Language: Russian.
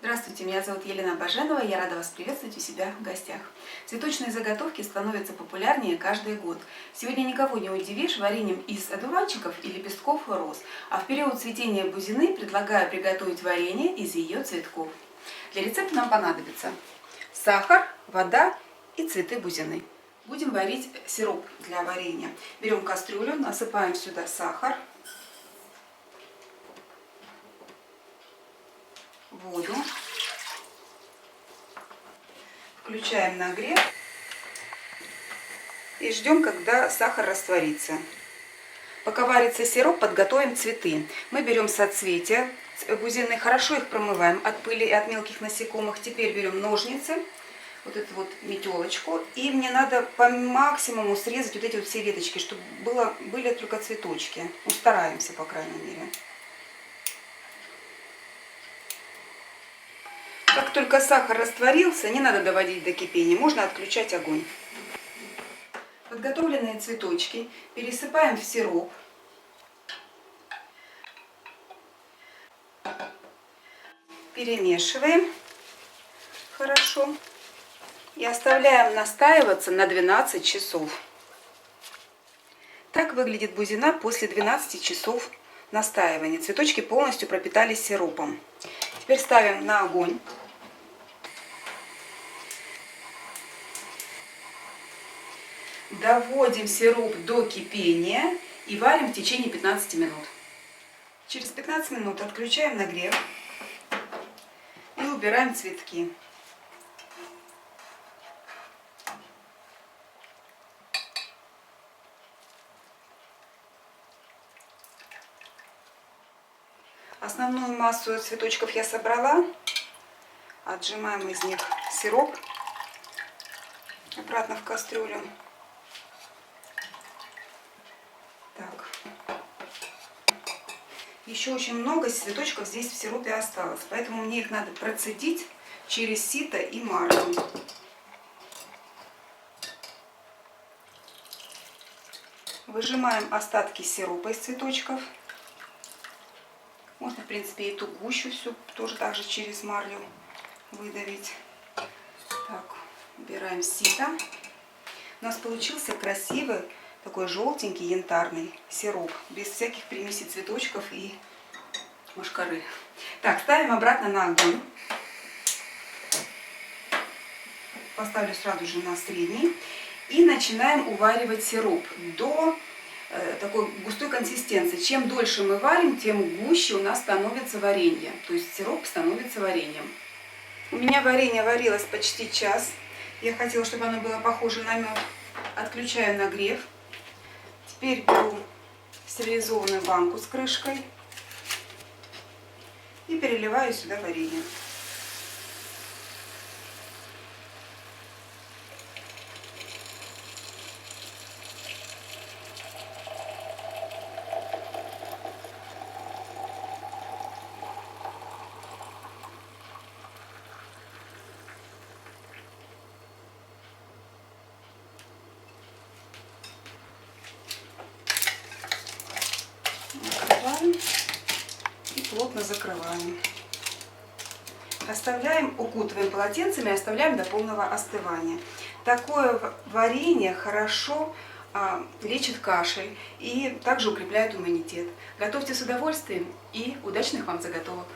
Здравствуйте, меня зовут Елена Баженова, я рада вас приветствовать у себя в гостях. Цветочные заготовки становятся популярнее каждый год. Сегодня никого не удивишь вареньем из одуванчиков и лепестков роз, а в период цветения бузины предлагаю приготовить варенье из ее цветков. Для рецепта нам понадобится сахар, вода и цветы бузины. Будем варить сироп для варенья. Берем кастрюлю, насыпаем сюда сахар, воду, включаем нагрев и ждем, когда сахар растворится. Пока варится сироп, подготовим цветы. Мы берем соцветия бузины, хорошо их промываем от пыли и от мелких насекомых. Теперь берем ножницы, вот эту вот метелочку, и мне надо по максимуму срезать вот эти вот все веточки, чтобы были только цветочки. Ну, стараемся, по крайней мере. Как только сахар растворился, не надо доводить до кипения, можно отключать огонь. Подготовленные цветочки пересыпаем в сироп. Перемешиваем хорошо и оставляем настаиваться на 12 часов. Так выглядит бузина после 12 часов настаивания. Цветочки полностью пропитались сиропом. Теперь ставим на огонь. Доводим сироп до кипения и варим в течение 15 минут. Через 15 минут отключаем нагрев и убираем цветки. Основную массу цветочков я собрала. Отжимаем из них сироп обратно в кастрюлю. Так. Еще очень много цветочков здесь в сиропе осталось, поэтому мне их надо процедить через сито и марлю. Выжимаем остатки сиропа из цветочков. Можно, в принципе, и ту гущу всю тоже так же через марлю выдавить. Так, убираем сито. У нас получился красивый такой желтенький янтарный сироп, без всяких примесей цветочков и мошкары. Так, ставим обратно на огонь. Поставлю сразу же на средний. И начинаем уваривать сироп до такой густой консистенции. Чем дольше мы варим, тем гуще у нас становится варенье. То есть сироп становится вареньем. У меня варенье варилось почти час. Я хотела, чтобы оно было похоже на мед. Отключаю нагрев. Теперь беру стерилизованную банку с крышкой и переливаю сюда варенье. Накрываем и плотно закрываем. Оставляем, укутываем полотенцами и оставляем до полного остывания. Такое варенье хорошо лечит кашель и также укрепляет иммунитет. Готовьте с удовольствием и удачных вам заготовок!